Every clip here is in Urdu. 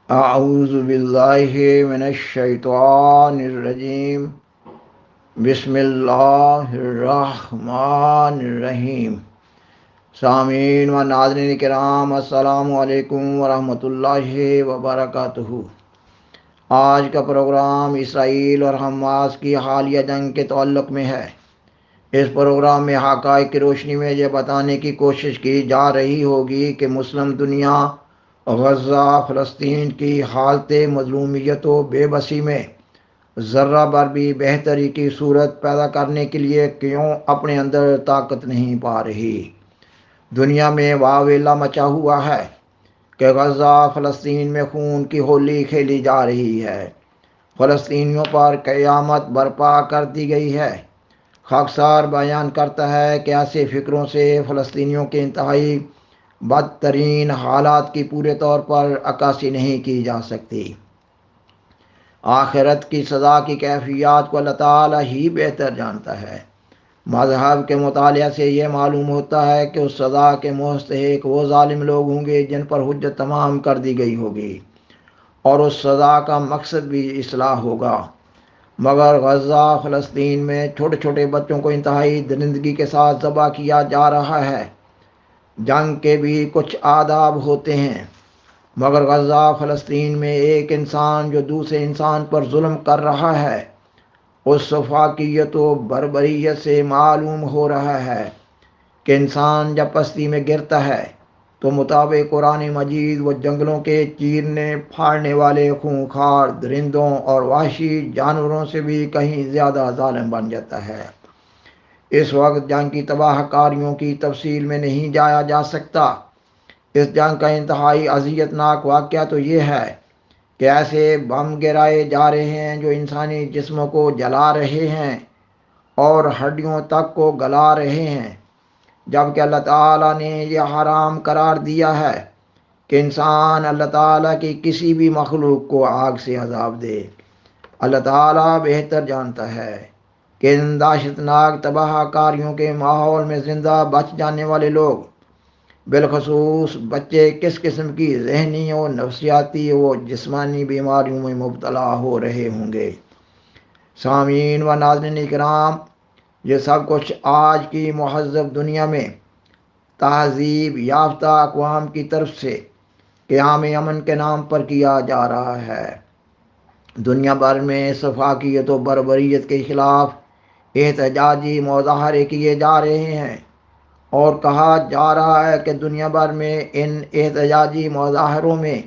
اعوذ باللہ من الشیطان الرجیم بسم اللہ الرحمن الرحیم۔ سامعین و ناظرین کرام، السلام علیکم ورحمۃ اللہ وبرکاتہ۔ آج کا پروگرام اسرائیل اور حماس کی حالیہ جنگ کے تعلق میں ہے۔ اس پروگرام میں حقائق کی روشنی میں یہ بتانے کی کوشش کی جا رہی ہوگی کہ مسلم دنیا غزہ فلسطین کی حالت مظلومیت و بے بسی میں ذرہ بھر بھی بہتری کی صورت پیدا کرنے کے لیے کیوں اپنے اندر طاقت نہیں پا رہی۔ دنیا میں واویلا مچا ہوا ہے کہ غزہ فلسطین میں خون کی ہولی کھیلی جا رہی ہے۔ فلسطینیوں پر قیامت برپا کر دی گئی ہے۔ خاکسار بیان کرتا ہے کہ ایسے فکروں سے فلسطینیوں کے انتہائی بدترین حالات کی پورے طور پر عکاسی نہیں کی جا سکتی۔ آخرت کی سزا کی کیفیات کو اللہ تعالیٰ ہی بہتر جانتا ہے۔ مذہب کے مطالعہ سے یہ معلوم ہوتا ہے کہ اس سزا کے مستحق وہ ظالم لوگ ہوں گے جن پر حجت تمام کر دی گئی ہوگی، اور اس سزا کا مقصد بھی اصلاح ہوگا۔ مگر غزہ فلسطین میں چھوٹے چھوٹے بچوں کو انتہائی درندگی کے ساتھ ذبح کیا جا رہا ہے۔ جنگ کے بھی کچھ آداب ہوتے ہیں، مگر غزہ فلسطین میں ایک انسان جو دوسرے انسان پر ظلم کر رہا ہے، اس سفاکیت و بربریت سے معلوم ہو رہا ہے کہ انسان جب پستی میں گرتا ہے تو مطابق قرآن مجید وہ جنگلوں کے چیرنے پھاڑنے والے خونخوار درندوں اور وحشی جانوروں سے بھی کہیں زیادہ ظالم بن جاتا ہے۔ اس وقت جنگ کی تباہ کاریوں کی تفصیل میں نہیں جایا جا سکتا۔ اس جنگ کا انتہائی اذیت ناک واقعہ تو یہ ہے کہ ایسے بم گرائے جا رہے ہیں جو انسانی جسموں کو جلا رہے ہیں اور ہڈیوں تک کو گلا رہے ہیں، جبکہ اللہ تعالیٰ نے یہ حرام قرار دیا ہے کہ انسان اللہ تعالیٰ کی کسی بھی مخلوق کو آگ سے عذاب دے۔ اللہ تعالیٰ بہتر جانتا ہے کہ ان دہشتناک تباہ کاریوں کے ماحول میں زندہ بچ جانے والے لوگ، بالخصوص بچے، کس قسم کی ذہنی و نفسیاتی و جسمانی بیماریوں میں مبتلا ہو رہے ہوں گے۔ سامعین و ناظرین کرام، یہ سب کچھ آج کی مہذب دنیا میں تہذیب یافتہ اقوام کی طرف سے قیام امن کے نام پر کیا جا رہا ہے۔ دنیا بھر میں سفاکیت و بربریت کے خلاف احتجاجی مظاہرے کیے جا رہے ہیں، اور کہا جا رہا ہے کہ دنیا بھر میں ان احتجاجی مظاہروں میں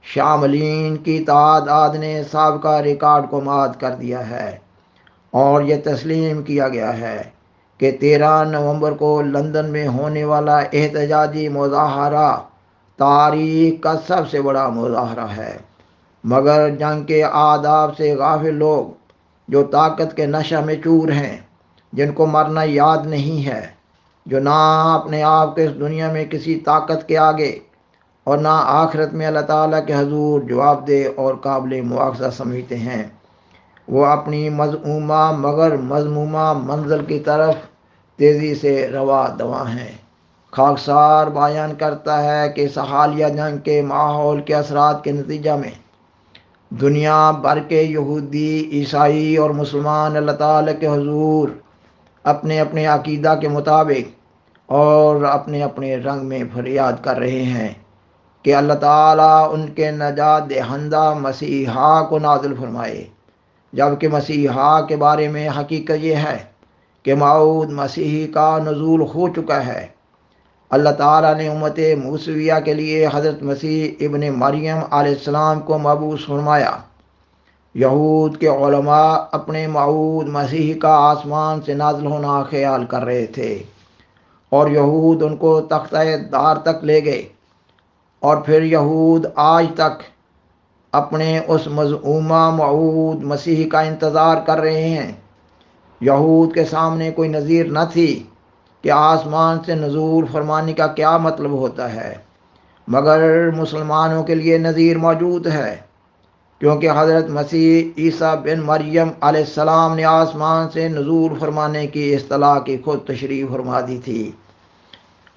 شاملین کی تعداد نے سابقہ ریکارڈ کو مات کر دیا ہے، اور یہ تسلیم کیا گیا ہے کہ 13 نومبر کو لندن میں ہونے والا احتجاجی مظاہرہ تاریخ کا سب سے بڑا مظاہرہ ہے۔ مگر جنگ کے آداب سے غافل لوگ جو طاقت کے نشہ میں چور ہیں، جن کو مرنا یاد نہیں ہے، جو نہ اپنے آپ کو اس دنیا میں کسی طاقت کے آگے اور نہ آخرت میں اللہ تعالیٰ کے حضور جواب دہ اور قابل مواخذہ سمجھتے ہیں، وہ اپنی مذمومہ مگر مذمومہ منزل کی طرف تیزی سے رواں دواں ہیں۔ خاکسار بیان کرتا ہے کہ اس حالیہ جنگ کے ماحول کے اثرات کے نتیجہ میں دنیا بھر کے یہودی، عیسائی اور مسلمان اللہ تعالیٰ کے حضور اپنے اپنے عقیدہ کے مطابق اور اپنے اپنے رنگ میں فریاد کر رہے ہیں کہ اللہ تعالیٰ ان کے نجات دہندہ مسیحا کو نازل فرمائے، جبکہ مسیحا کے بارے میں حقیقت یہ ہے کہ موعود مسیح کا نزول ہو چکا ہے۔ اللہ تعالیٰ نے امت موسویہ کے لیے حضرت مسیح ابن مریم علیہ السلام کو مبعوث فرمایا۔ یہود کے علماء اپنے موعود مسیح کا آسمان سے نازل ہونا خیال کر رہے تھے، اور یہود ان کو تختہ دار تک لے گئے، اور پھر یہود آج تک اپنے اس مزعومہ موعود مسیح کا انتظار کر رہے ہیں۔ یہود کے سامنے کوئی نظیر نہ تھی کہ آسمان سے نزول فرمانے کا کیا مطلب ہوتا ہے، مگر مسلمانوں کے لیے نظیر موجود ہے، کیونکہ حضرت مسیح عیسیٰ بن مریم علیہ السلام نے آسمان سے نزول فرمانے کی اصطلاح کی خود تشریح فرما دی تھی۔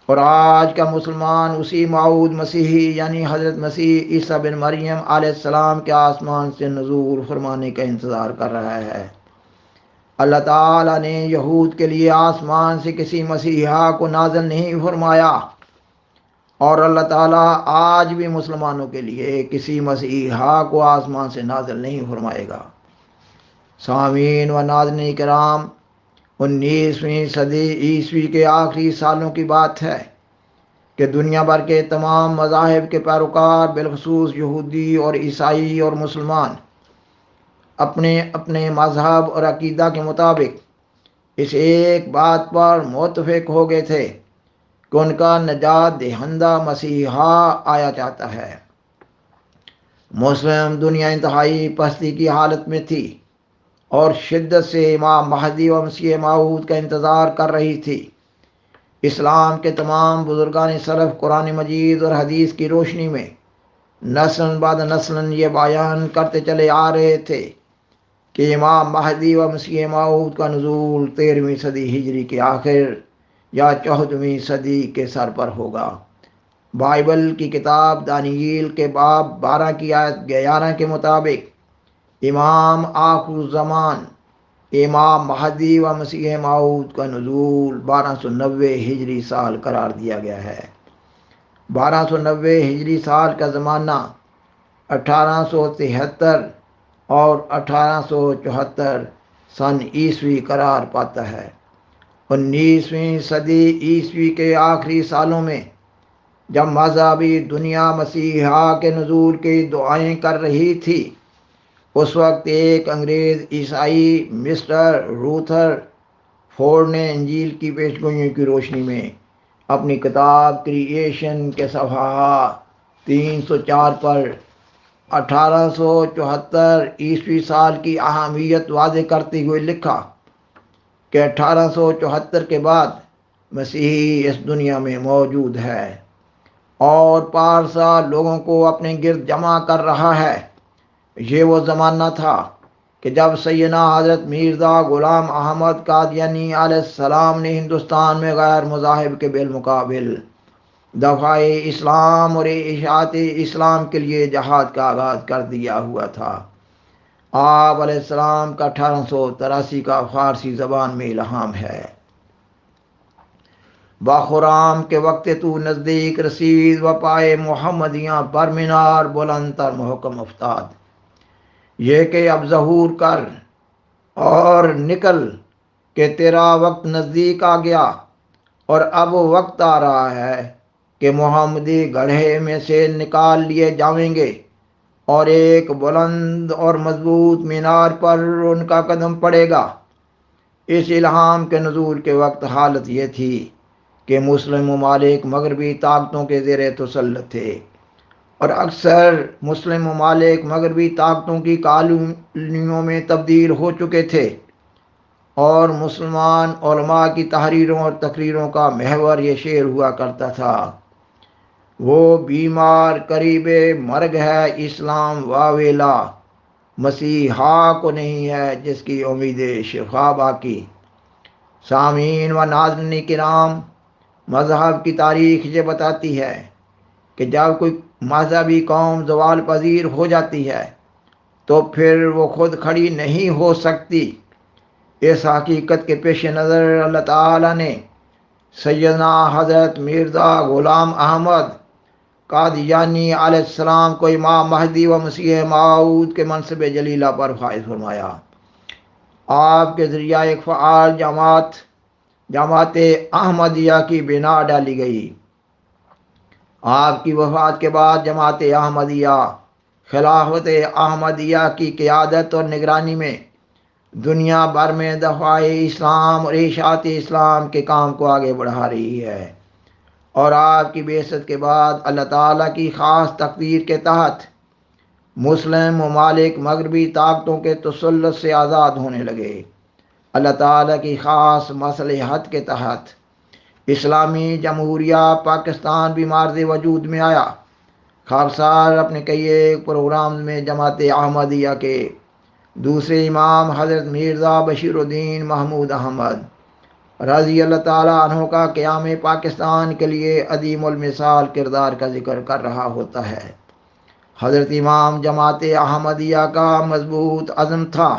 اور آج کا مسلمان اسی موعود مسیحی یعنی حضرت مسیح عیسیٰ بن مریم علیہ السلام کے آسمان سے نزول فرمانے کا انتظار کر رہا ہے۔ اللہ تعالیٰ نے یہود کے لیے آسمان سے کسی مسیحا کو نازل نہیں فرمایا، اور اللہ تعالیٰ آج بھی مسلمانوں کے لیے کسی مسیحا کو آسمان سے نازل نہیں فرمائے گا۔ سامعین و ناظرین کرام، 19ویں صدی عیسوی کے آخری سالوں کی بات ہے کہ دنیا بھر کے تمام مذاہب کے پیروکار، بالخصوص یہودی اور عیسائی اور مسلمان، اپنے اپنے مذہب اور عقیدہ کے مطابق اس ایک بات پر متفق ہو گئے تھے کہ ان کا نجات دہندہ مسیحا آیا چاہتا ہے۔ مسلم دنیا انتہائی پستی کی حالت میں تھی اور شدت سے امام مہدی و مسیح موعود کا انتظار کر رہی تھی۔ اسلام کے تمام بزرگان سلف قرآن مجید اور حدیث کی روشنی میں نسل بعد نسل یہ بیان کرتے چلے آ رہے تھے کہ امام مہدی و مسیح موعود کا نزول 13ویں صدی ہجری کے آخر یا 14ویں صدی کے سر پر ہوگا۔ بائبل کی کتاب دانییل کے باب 12 کی آیت 11 کے مطابق امام آخر الزمان امام مہدی و مسیح موعود کا نزول 1290 ہجری سال قرار دیا گیا ہے۔ 1290 ہجری سال کا زمانہ 1873 اور 1874 سن عیسوی قرار پاتا ہے۔ 19ویں صدی عیسوی کے آخری سالوں میں جب مذہبی دنیا مسیحا کے نزول کی دعائیں کر رہی تھی، اس وقت ایک انگریز عیسائی مسٹر روتھر فورڈ نے انجیل کی پیشگوئیوں کی روشنی میں اپنی کتاب کریشن کے صفحہ 304 پر 1874 عیسوی سال کی اہمیت واضح کرتے ہوئے لکھا کہ 1874 کے بعد مسیحی اس دنیا میں موجود ہے اور پارسا لوگوں کو اپنے گرد جمع کر رہا ہے۔ یہ وہ زمانہ تھا کہ جب سیدنا حضرت مرزا غلام احمد قادیانی علیہ السلام نے ہندوستان میں غیر مذاہب کے بالمقابل دفاع اسلام اور اشاعت اسلام کے لیے جہاد کا آغاز کر دیا ہوا تھا۔ آپ علیہ السلام کا 1883 کا فارسی زبان میں الہام ہے: بخرام کے وقت تو نزدیک رسید و پائے محمدیاں برمینار بلند تر محکم افتاد، یہ کہ اب ظہور کر اور نکل کہ تیرا وقت نزدیک آ گیا، اور اب وقت آ رہا ہے کہ محمدی گڑھے میں سے نکال لیے جائیں گے اور ایک بلند اور مضبوط مینار پر ان کا قدم پڑے گا۔ اس الہام کے نزول کے وقت حالت یہ تھی کہ مسلم ممالک مغربی طاقتوں کے زیر تسلط تھے، اور اکثر مسلم ممالک مغربی طاقتوں کی کالونیوں میں تبدیل ہو چکے تھے، اور مسلمان علماء کی تحریروں اور تقریروں کا محور یہ شعر ہوا کرتا تھا: وہ بیمار قریب مرگ ہے اسلام واویلا، مسیحا کو نہیں ہے جس کی امید شفا باقی۔ سامعین و ناظرین کرام، مذہب کی تاریخ یہ بتاتی ہے کہ جب کوئی مذہبی قوم زوال پذیر ہو جاتی ہے تو پھر وہ خود کھڑی نہیں ہو سکتی۔ اس حقیقت کے پیش نظر اللہ تعالیٰ نے سیدنا حضرت مرزا غلام احمد قادیانی علیہ السلام کو امام مہدی و مسیح موعود کے منصب جلیلہ پر فائز فرمایا۔ آپ کے ذریعہ ایک فعال جماعت احمدیہ کی بنا ڈالی گئی۔ آپ کی وفات کے بعد جماعت احمدیہ خلافت احمدیہ کی قیادت اور نگرانی میں دنیا بھر میں دفاع اسلام اور اشاعت اسلام کے کام کو آگے بڑھا رہی ہے، اور آپ کی بعثت کے بعد اللہ تعالیٰ کی خاص تقدیر کے تحت مسلم ممالک مغربی طاقتوں کے تسلط سے آزاد ہونے لگے۔ اللہ تعالیٰ کی خاص مصلحت کے تحت اسلامی جمہوریہ پاکستان بھی معرض وجود میں آیا۔ خاکسار اپنے کئی ایک پروگرام میں جماعت احمدیہ کے دوسرے امام حضرت مرزا بشیر الدین محمود احمد رضی اللہ تعالیٰ عنہ کا قیام پاکستان کے لیے عظیم المثال کردار کا ذکر کر رہا ہوتا ہے۔ حضرت امام جماعت احمدیہ کا مضبوط عزم تھا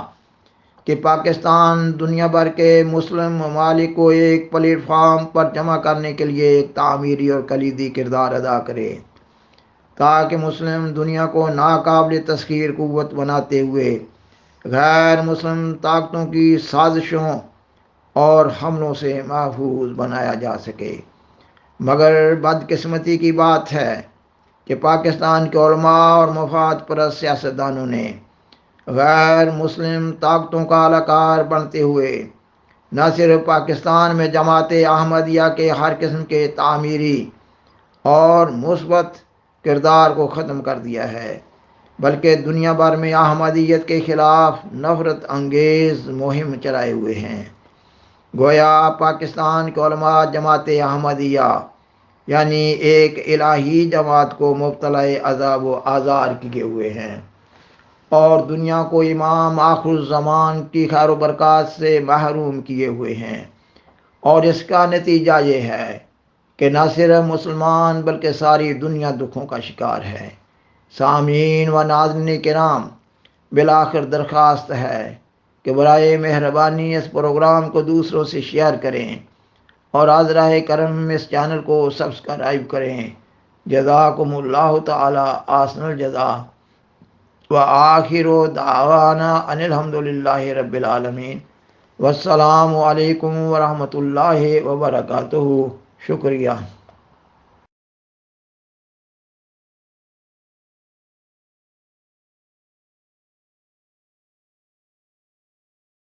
کہ پاکستان دنیا بھر کے مسلم ممالک کو ایک پلیٹ فارم پر جمع کرنے کے لیے ایک تعمیری اور کلیدی کردار ادا کرے، تاکہ مسلم دنیا کو ناقابل تسخیر قوت بناتے ہوئے غیر مسلم طاقتوں کی سازشوں اور حملوں سے محفوظ بنایا جا سکے۔ مگر بدقسمتی کی بات ہے کہ پاکستان کے علماء اور مفاد پرست سیاستدانوں نے غیر مسلم طاقتوں کا اہلکار بنتے ہوئے نہ صرف پاکستان میں جماعت احمدیہ کے ہر قسم کے تعمیری اور مثبت کردار کو ختم کر دیا ہے، بلکہ دنیا بھر میں احمدیت کے خلاف نفرت انگیز مہم چلائے ہوئے ہیں۔ گویا پاکستان کے علماء جماعت احمدیہ یعنی ایک الہی جماعت کو مبتلا عذاب و آزار کیے ہوئے ہیں، اور دنیا کو امام آخر الزمان کی خیر و برکات سے محروم کیے ہوئے ہیں۔ اور اس کا نتیجہ یہ ہے کہ نہ صرف مسلمان بلکہ ساری دنیا دکھوں کا شکار ہے۔ سامعین و ناظرین کرام، بالآخر درخواست ہے کہ برائے مہربانی اس پروگرام کو دوسروں سے شیئر کریں اور عذرہ کرم اس چینل کو سبسکرائب کریں۔ جزاکم اللہ تعالی احسن الجزا وآخر دعوانا ان الحمدللہ رب العالمین، والسلام علیکم ورحمۃ اللہ وبرکاتہ۔ شکریہ۔